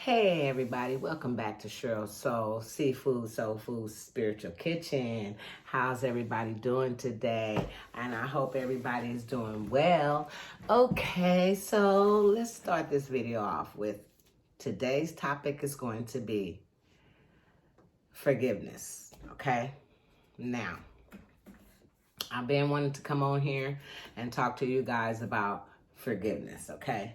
Hey everybody, welcome back to Cheryls Seafood, Soul Food, Spiritual Kitchen. How's everybody doing today? And I hope everybody is doing well. Okay, so let's start this video off with today's topic is going to be forgiveness, okay? Now, I've been wanting to come on here and talk to you guys about forgiveness, okay?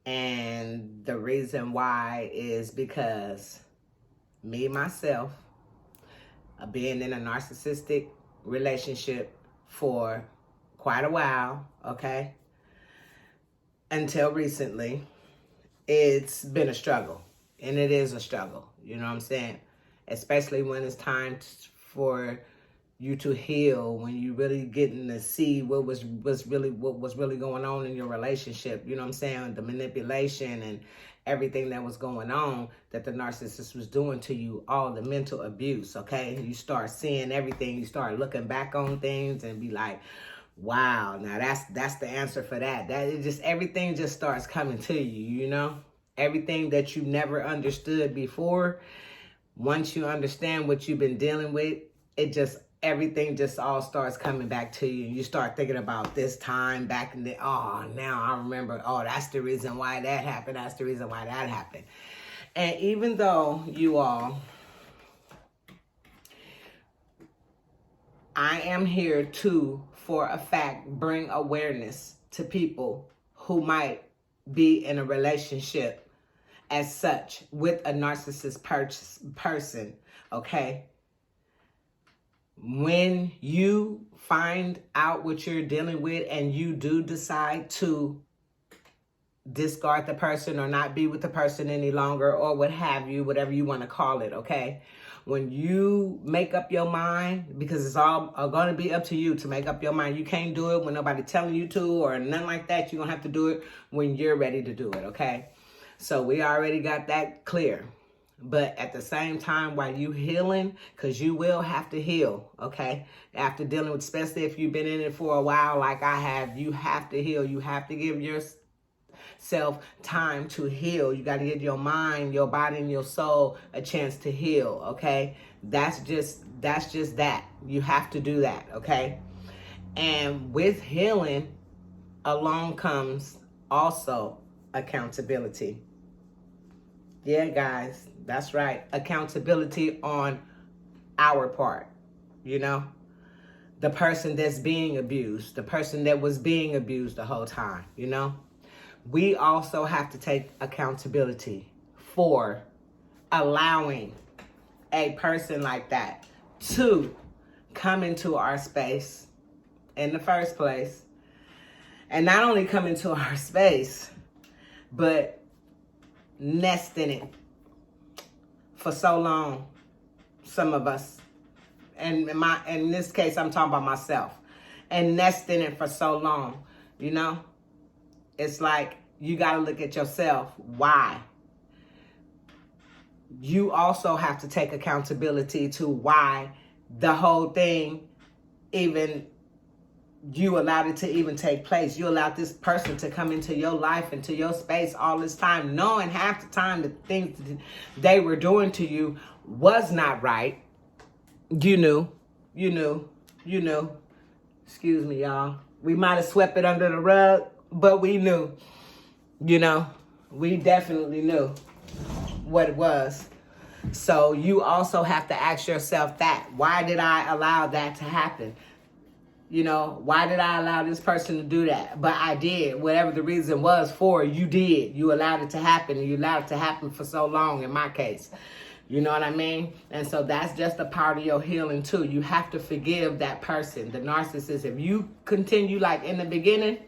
And the reason why is because me, myself, being in a narcissistic relationship for quite a while, okay? Until recently, it's been a struggle. And it is a struggle, you know what I'm saying? Especially when it's time for you to heal, when you really getting to see what was really going on in your relationship, you know what I'm saying? The manipulation and everything that was going on that the narcissist was doing to you, all the mental abuse, okay? You start seeing everything, you start looking back on things and be like, wow, now that's the answer for that. That is just, everything just starts coming to you, you know? Everything that you never understood before, once you understand what you've been dealing with, everything just all starts coming back to you. You start thinking about this time back in the, oh, now I remember, oh, that's the reason why that happened. That's the reason why that happened. And even though you all, I am here to, for a fact, bring awareness to people who might be in a relationship as such with a narcissist person, okay? When you find out what you're dealing with and you do decide to discard the person or not be with the person any longer or what have you, whatever you want to call it, okay? When you make up your mind, because it's all going to be up to you to make up your mind. You can't do it when nobody telling you to or nothing like that. You're going to have to do it when you're ready to do it, okay? So we already got that clear. But at the same time, while you healing, because you will have to heal, okay? After dealing with, especially if you've been in it for a while like I have, you have to heal. You have to give yourself time to heal. You got to give your mind, your body, and your soul a chance to heal, okay? That's just that. You have to do that, okay? And with healing, along comes also accountability. Yeah, guys, that's right. Accountability on our part, you know? The person that's being abused, the person that was being abused the whole time, you know? We also have to take accountability for allowing a person like that to come into our space in the first place. And not only come into our space, but nest in it for so long, some of us, and in this case, I'm talking about myself, and nest in it for so long, you know? It's like, you got to look at yourself. Why? You also have to take accountability to why the whole thing even, you allowed it to even take place. You allowed this person to come into your life, into your space all this time, knowing half the time the things that they were doing to you was not right. You knew. Excuse me, y'all. We might have swept it under the rug, but we knew. You know, we definitely knew what it was. So you also have to ask yourself that. Why did I allow that to happen? You know, why did I allow this person to do that? But I did. Whatever the reason was for, you did. You allowed it to happen, and you allowed it to happen for so long in my case. You know what I mean? And so that's just a part of your healing too. You have to forgive that person, the narcissist. If you continue like in the beginning,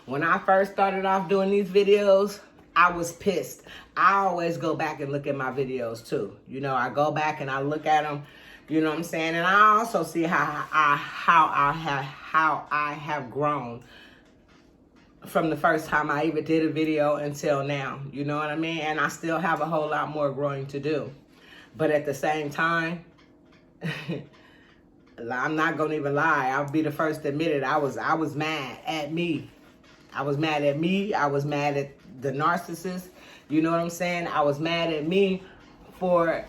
when I first started off doing these videos, I was pissed. I always go back and look at my videos too. You know, I go back and I look at them. You know what I'm saying? And I also see how I have grown from the first time I even did a video until now. You know what I mean? And I still have a whole lot more growing to do. But at the same time, I'm not gonna even lie. I'll be the first to admit it. I was mad at me. I was mad at me. I was mad at the narcissist. You know what I'm saying? I was mad at me for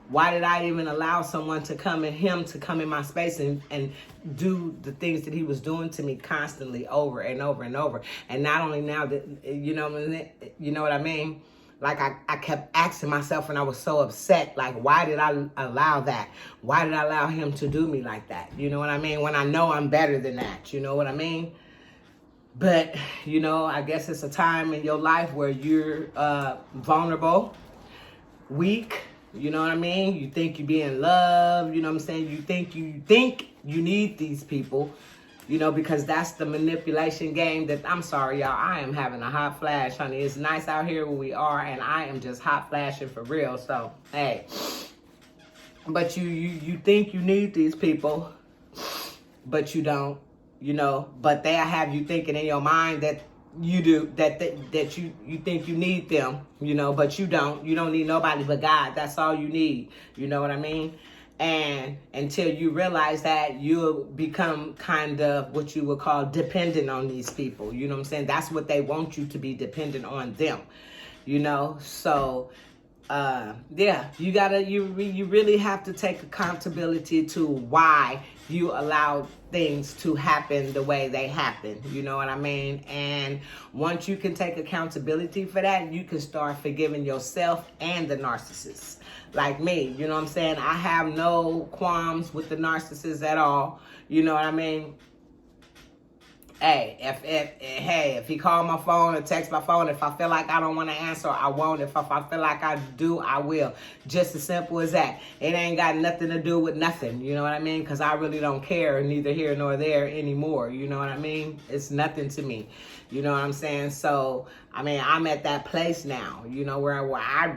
why did I even allow someone to come in my space and do the things that he was doing to me constantly over and over and over. And not only now that, you know what I mean? Like I kept asking myself when I was so upset, like, why did I allow that? Why did I allow him to do me like that? You know what I mean? When I know I'm better than that, you know what I mean? But, you know, I guess it's a time in your life where you're vulnerable, weak, you know what I mean? You think you're being loved, you know what I'm saying? You think you need these people, you know, because that's the manipulation game that, I'm sorry, y'all, I am having a hot flash, honey. It's nice out here where we are, and I am just hot flashing for real. So, hey. But you think you need these people, but you don't, you know. But they have you thinking in your mind that you do, that you think you need them, you know, but you don't. You don't need nobody but God. That's all you need. You know what I mean? And until you realize that, you'll become kind of what you would call dependent on these people. You know what I'm saying? That's what they want you to be, dependent on them. You know? So, yeah, you really have to take accountability to why you allow things to happen the way they happen. You know what I mean? And once you can take accountability for that, you can start forgiving yourself and the narcissist. Like me, you know what I'm saying? I have no qualms with the narcissist at all. You know what I mean? Hey, if he called my phone or text my phone, if I feel like I don't want to answer, I won't. If I feel like I do, I will. Just as simple as that. It ain't got nothing to do with nothing. You know what I mean? Because I really don't care, neither here nor there anymore. You know what I mean? It's nothing to me. You know what I'm saying? So, I mean, I'm at that place now, you know, where I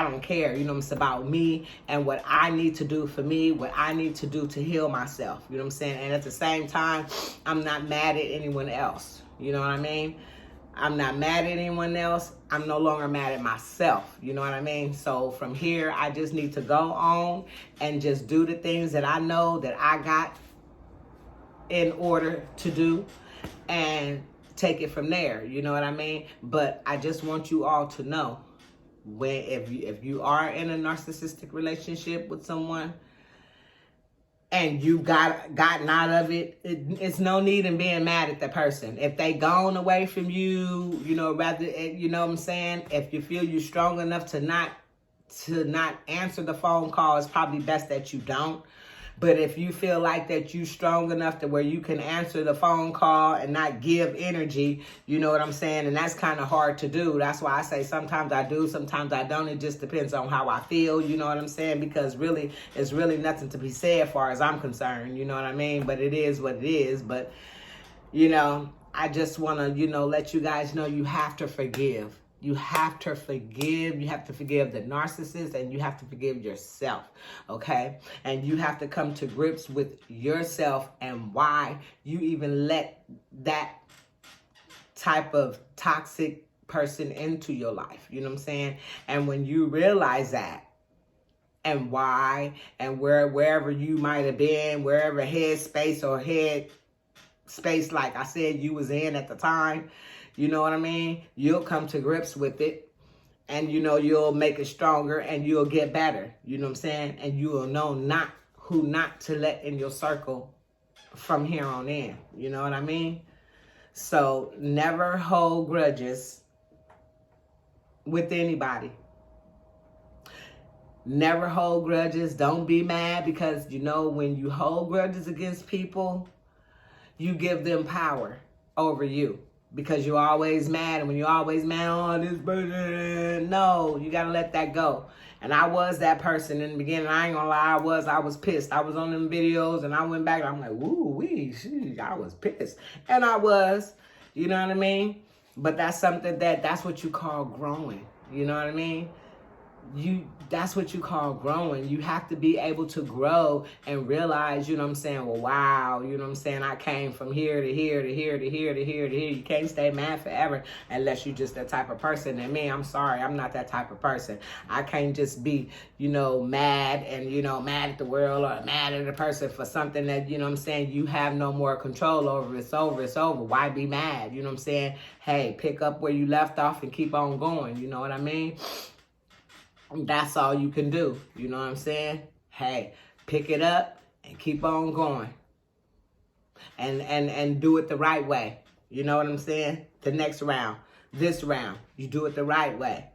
don't care. You know, it's about me and what I need to do for me, what I need to do to heal myself. You know what I'm saying? And at the same time, I'm not mad at anyone else. You know what I mean? I'm not mad at anyone else. I'm no longer mad at myself. You know what I mean? So from here, I just need to go on and just do the things that I know that I got in order to do, and take it from there. You know what I mean? But I just want you all to know, if you are in a narcissistic relationship with someone and you gotten out of it, it's no need in being mad at the person. If they gone away from you, you know, rather, you know what I'm saying? If you feel you're strong enough to not answer the phone call, it's probably best that you don't. But if you feel like that you strong enough to where you can answer the phone call and not give energy, you know what I'm saying? And that's kind of hard to do. That's why I say sometimes I do, sometimes I don't. It just depends on how I feel, you know what I'm saying? Because really, it's really nothing to be said as far as I'm concerned, you know what I mean? But it is what it is. But, you know, I just want to, you know, let you guys know you have to forgive. You have to forgive. You have to forgive the narcissist, and you have to forgive yourself, okay? And you have to come to grips with yourself and why you even let that type of toxic person into your life. You know what I'm saying? And when you realize that, and why, and wherever you might have been, wherever head space, like I said, you was in at the time, you know what I mean? You'll come to grips with it, and, you know, you'll make it stronger, and you'll get better. You know what I'm saying? And you will know who not to let in your circle from here on in. You know what I mean? So never hold grudges with anybody. Never hold grudges. Don't be mad, because, you know, when you hold grudges against people, you give them power over you. Because you're always mad, and when you're always mad on this person, no, you gotta let that go. And I was that person in the beginning. I ain't gonna lie, I was pissed. I was on them videos, and I went back, and I'm like, I was pissed. And I was, you know what I mean? But that's something that's what you call growing. You know what I mean? that's what you call growing. You have to be able to grow and realize, you know what I'm saying, well, wow, you know what I'm saying, I came from here to here to here to here to here to here. You can't stay mad forever unless you're just that type of person. And me, I'm sorry, I'm not that type of person. I can't just be, you know, mad and, you know, mad at the world or mad at a person for something that, you know what I'm saying, you have no more control over. It's over, it's over. Why be mad? You know what I'm saying? Hey, pick up where you left off and keep on going. You know what I mean? That's all you can do. You know what I'm saying? Hey, pick it up and keep on going. And do it the right way. You know what I'm saying? The next round, this round, you do it the right way.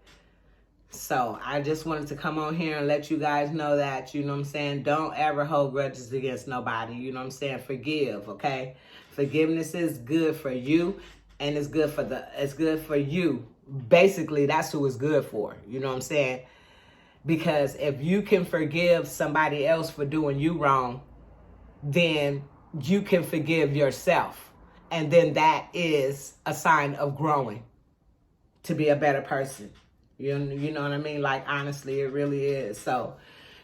So I just wanted to come on here and let you guys know that, you know what I'm saying, don't ever hold grudges against nobody. You know what I'm saying? Forgive, okay? Forgiveness is good for you, and it's good for you. Basically, that's who it's good for. You know what I'm saying? Because if you can forgive somebody else for doing you wrong, then you can forgive yourself. And then that is a sign of growing to be a better person. You know what I mean? Like, honestly, it really is. So,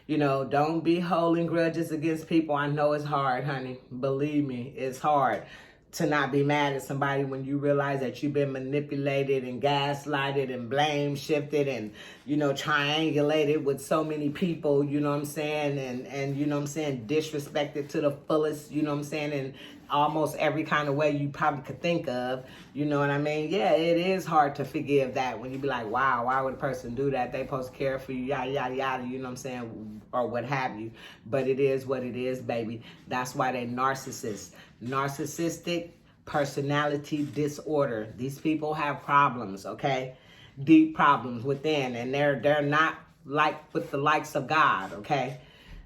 you know, don't be holding grudges against people. I know it's hard, honey. Believe me, it's hard to not be mad at somebody when you realize that you've been manipulated and gaslighted and blame shifted and, you know, triangulated with so many people, you know what I'm saying, and you know what I'm saying, disrespected to the fullest, you know what I'm saying, in almost every kind of way you probably could think of, you know what I mean? Yeah, it is hard to forgive that when you be like, wow, why would a person do that? They supposed to care for you, yada, yada, yada, you know what I'm saying, or what have you. But it is what it is, baby. That's why they narcissists. Narcissistic personality disorder. These people have problems, okay? Deep problems within, and they're not like with the likes of God, okay?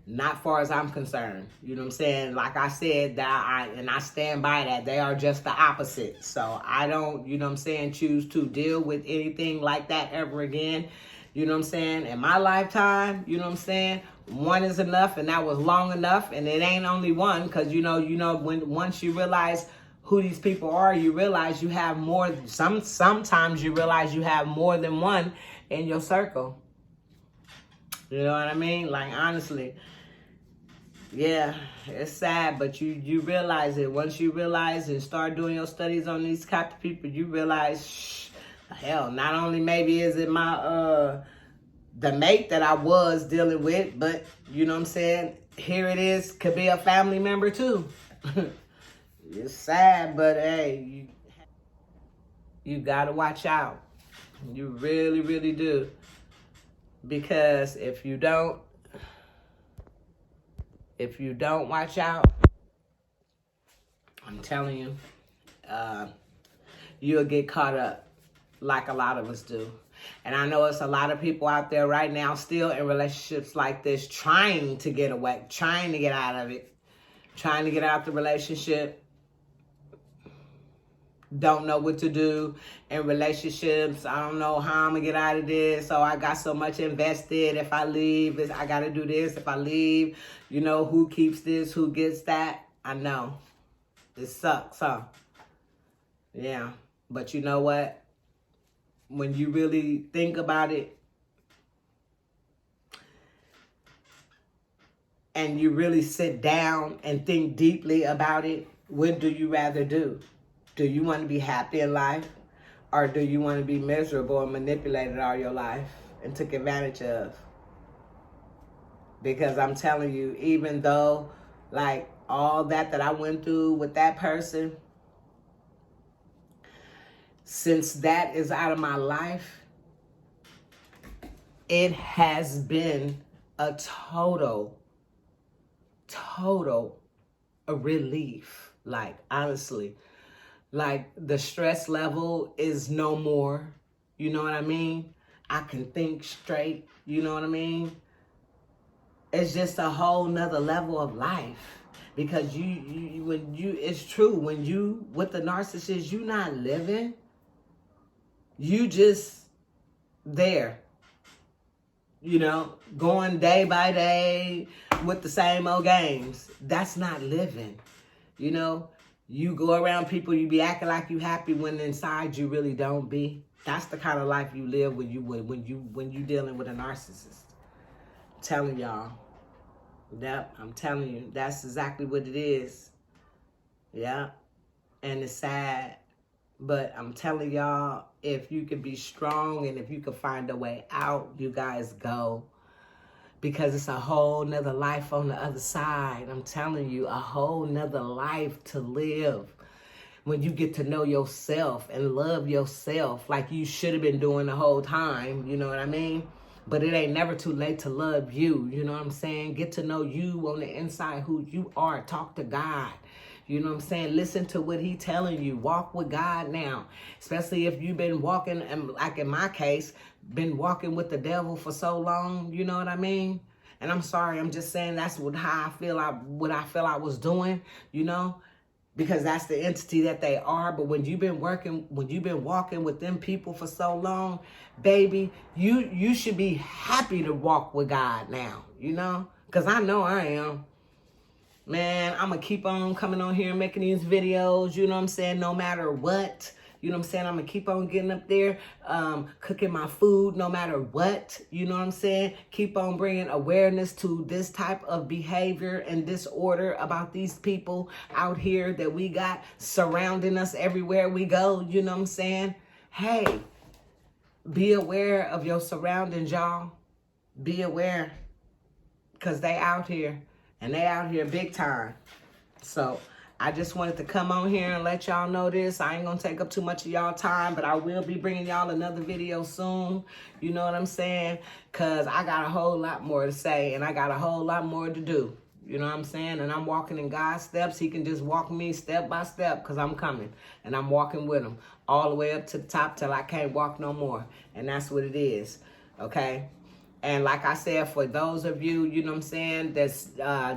Not far as I'm concerned. You know what I'm saying? Like I said, I stand by that. They are just the opposite. So I don't, you know what I'm saying, choose to deal with anything like that ever again. You know what I'm saying? In my lifetime, you know what I'm saying? One is enough, and that was long enough, and it ain't only one, because you know when once you realize who these people are, you realize you have more. Sometimes you realize you have more than one in your circle. You know what I mean? Like, honestly, yeah, it's sad, but you realize it. Once you realize and start doing your studies on these type of people, you realize, hell, not only maybe is it my the mate that I was dealing with, but you know what I'm saying, here it is, could be a family member too. It's sad, but hey, you gotta watch out. You really, really do. Because if you don't watch out, I'm telling you, you'll get caught up like a lot of us do. And I know it's a lot of people out there right now still in relationships like this, trying to get away, trying to get out of it, trying to get out the relationship. Don't know what to do in relationships. I don't know how I'm going to get out of this. So I got so much invested. If I leave, I got to do this. If I leave, you know, who keeps this? Who gets that? I know. It sucks, huh? Yeah. But you know what? When you really think about it, and you really sit down and think deeply about it, what do you rather do? Do you want to be happy in life, or do you want to be miserable and manipulated all your life and took advantage of? Because I'm telling you, even though like all that I went through with that person, since that is out of my life, it has been a total relief. Like, honestly, like the stress level is no more. You know what I mean? I can think straight. You know what I mean? It's just a whole nother level of life. Because it's true, when you with the narcissist, you not living. You just there, you know, going day by day with the same old games. That's not living. You know, you go around people, you be acting like you happy when inside you really don't be. That's the kind of life you live when you dealing with a narcissist. I'm telling y'all. Yep, I'm telling you, that's exactly what it is. Yeah. And it's sad. But I'm telling y'all, if you can be strong and if you can find a way out, you guys go. Because it's a whole nother life on the other side. I'm telling you, a whole nother life to live. When you get to know yourself and love yourself like you should have been doing the whole time, you know what I mean? But it ain't never too late to love you, you know what I'm saying? Get to know you on the inside, who you are. Talk to God. You know what I'm saying? Listen to what he telling you. Walk with God now. Especially if you've been walking, and like in my case, been walking with the devil for so long, you know what I mean? And I'm sorry, I'm just saying that's what I feel I was doing, you know? Because that's the entity that they are. But when you've been walking with them people for so long, baby, you should be happy to walk with God now, you know? Because I know I am. Man, I'm going to keep on coming on here and making these videos, you know what I'm saying, no matter what. You know what I'm saying? I'm going to keep on getting up there, cooking my food no matter what. You know what I'm saying? Keep on bringing awareness to this type of behavior and disorder about these people out here that we got surrounding us everywhere we go. You know what I'm saying? Hey, be aware of your surroundings, y'all. Be aware. Because they out here. And they out here big time. So I just wanted to come on here and let y'all know this. I ain't going to take up too much of y'all time, but I will be bringing y'all another video soon. You know what I'm saying? Because I got a whole lot more to say, and I got a whole lot more to do. You know what I'm saying? And I'm walking in God's steps. He can just walk me step by step because I'm coming. And I'm walking with him all the way up to the top till I can't walk no more. And that's what it is. Okay? And like I said, for those of you, you know what I'm saying, that's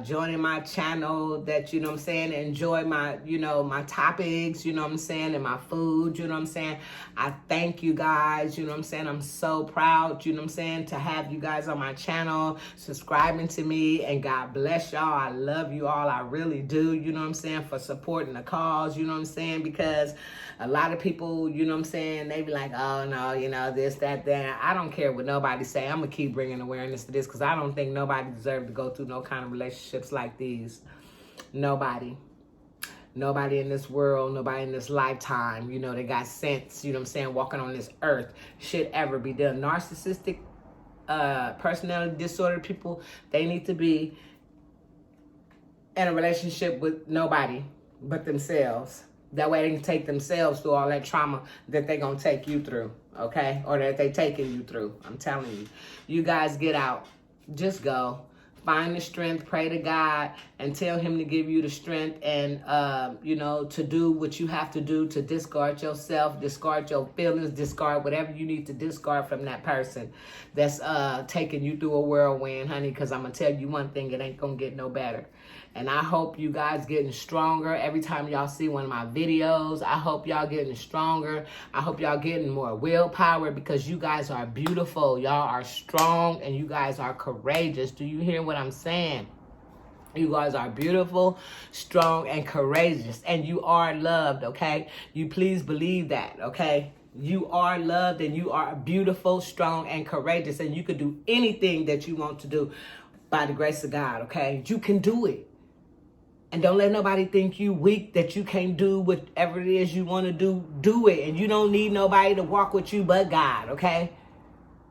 joining my channel, that, you know what I'm saying, enjoy my, you know, my topics, you know what I'm saying, and my food, you know what I'm saying. I thank you guys, you know what I'm saying. I'm so proud, you know what I'm saying, to have you guys on my channel, subscribing to me, and God bless y'all. I love you all. I really do, you know what I'm saying, for supporting the cause, you know what I'm saying, because a lot of people, you know what I'm saying, they be like, oh, no, you know, this, that, that. I don't care what nobody say. I'm going to keep bringing awareness to this because I don't think nobody deserves to go through no kind of relationships like these. Nobody. Nobody in this world, nobody in this lifetime, you know, they got sense, you know what I'm saying, walking on this earth should ever be done. Narcissistic personality disorder people, they need to be in a relationship with nobody but themselves. That way they can take themselves through all that trauma that they're going to take you through, okay? Or that they taking you through. I'm telling you. You guys get out. Just go. Find the strength. Pray to God and tell him to give you the strength and, you know, to do what you have to do to discard yourself, discard your feelings, discard whatever you need to discard from that person that's taking you through a whirlwind, honey, because I'm going to tell you one thing, it ain't going to get no better. And I hope you guys getting stronger every time y'all see one of my videos. I hope y'all getting stronger. I hope y'all getting more willpower because you guys are beautiful. Y'all are strong and you guys are courageous. Do you hear what I'm saying? You guys are beautiful, strong, and courageous. And you are loved, okay? You please believe that, okay? You are loved and you are beautiful, strong, and courageous. And you can do anything that you want to do by the grace of God, okay? You can do it. And don't let nobody think you weak, that you can't do whatever it is you want to do. Do it. And you don't need nobody to walk with you but God, okay?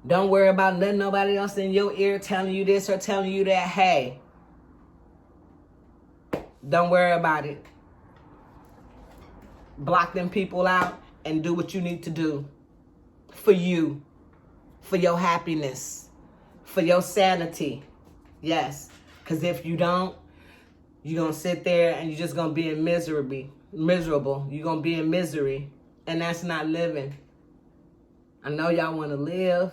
Don't worry about letting nobody else in your ear telling you this or telling you that. Hey, don't worry about it. Block them people out and do what you need to do for you, for your happiness, for your sanity. Yes, because if you don't, you're going to sit there and you're just going to be in miserable. You're going to be in misery. And that's not living. I know y'all want to live.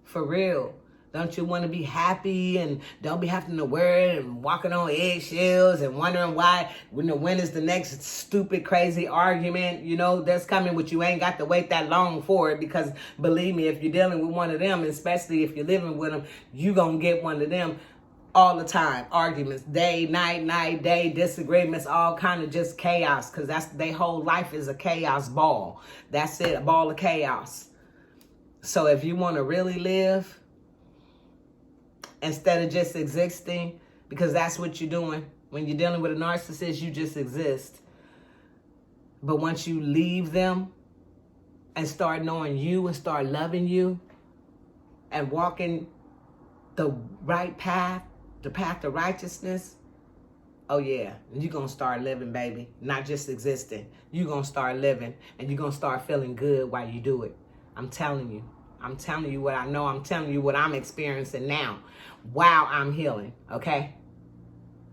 For real. Don't you want to be happy and don't be having to worry and walking on eggshells and wondering why, when is the next stupid, crazy argument, you know, that's coming, but you ain't got to wait that long for it because believe me, if you're dealing with one of them, especially if you're living with them, you're going to get one of them all the time. Arguments, day, night, day, disagreements, all kind of just chaos, because that's their whole life is a chaos ball. That's it, a ball of chaos. So if you want to really live, instead of just existing, because that's what you're doing. When you're dealing with a narcissist, you just exist. But once you leave them and start knowing you and start loving you and walking the right path, the path to righteousness, oh yeah, you're going to start living, baby. Not just existing. You're going to start living, and you're going to start feeling good while you do it. I'm telling you. I'm telling you what I know. I'm telling you what I'm experiencing now while I'm healing, okay?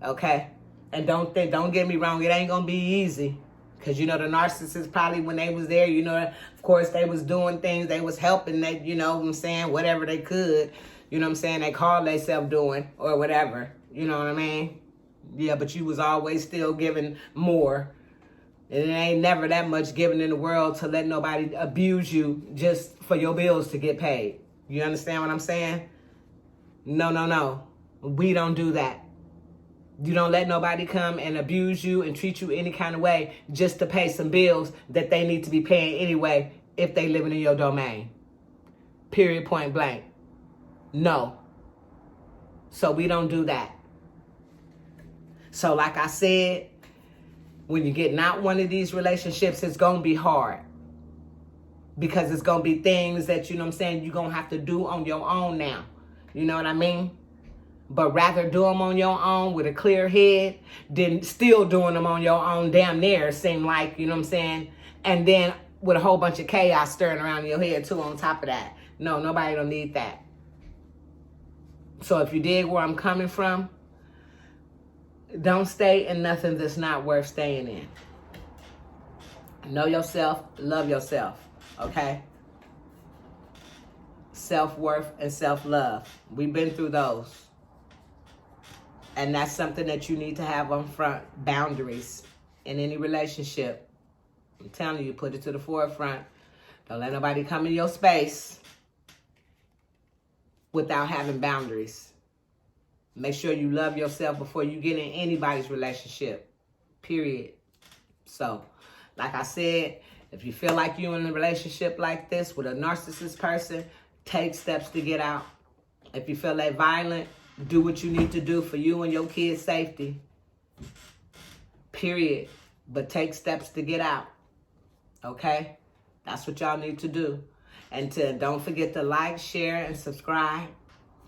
Okay? And don't get me wrong, it ain't going to be easy. Because, you know, the narcissists probably, when they was there, you know, of course, they was doing things. They was helping, they, you know what I'm saying, whatever they could. You know what I'm saying? They called themselves doing or whatever. You know what I mean? Yeah, but you was always still giving more. And it ain't never that much given in the world to let nobody abuse you just for your bills to get paid. You understand what I'm saying? No. We don't do that. You don't let nobody come and abuse you and treat you any kind of way just to pay some bills that they need to be paying anyway if they living in your domain. Period, point blank. No. So we don't do that. So like I said, when you're getting out one of these relationships, it's going to be hard. Because it's going to be things that, you know what I'm saying, you're going to have to do on your own now. You know what I mean? But rather do them on your own with a clear head than still doing them on your own damn near, seem like, you know what I'm saying? And then with a whole bunch of chaos stirring around in your head too on top of that. No, nobody don't need that. So if you dig where I'm coming from, don't stay in nothing that's not worth staying in. Know yourself, love yourself, okay? Self-worth and self-love. We've been through those. And that's something that you need to have on front. Boundaries in any relationship. I'm telling you, put it to the forefront. Don't let nobody come in your space without having boundaries. Make sure you love yourself before you get in anybody's relationship. Period. So, like I said, if you feel like you're in a relationship like this with a narcissist person, take steps to get out. If you feel that violent, do what you need to do for you and your kids' safety. Period. But take steps to get out. Okay? That's what y'all need to do. And don't forget to like, share, and subscribe.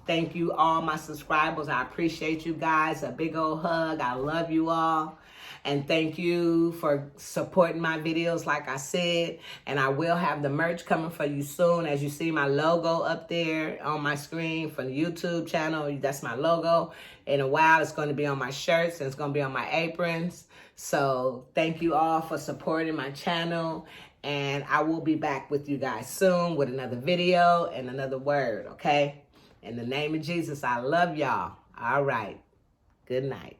Thank you, all my subscribers. I appreciate you guys. A big old hug. I love you all. And thank you for supporting my videos, like I said. And I will have the merch coming for you soon. As you see my logo up there on my screen for the YouTube channel. That's my logo. In a while, it's going to be on my shirts and it's going to be on my aprons. So thank you all for supporting my channel. And I will be back with you guys soon with another video and another word, okay? In the name of Jesus, I love y'all. All right. Good night.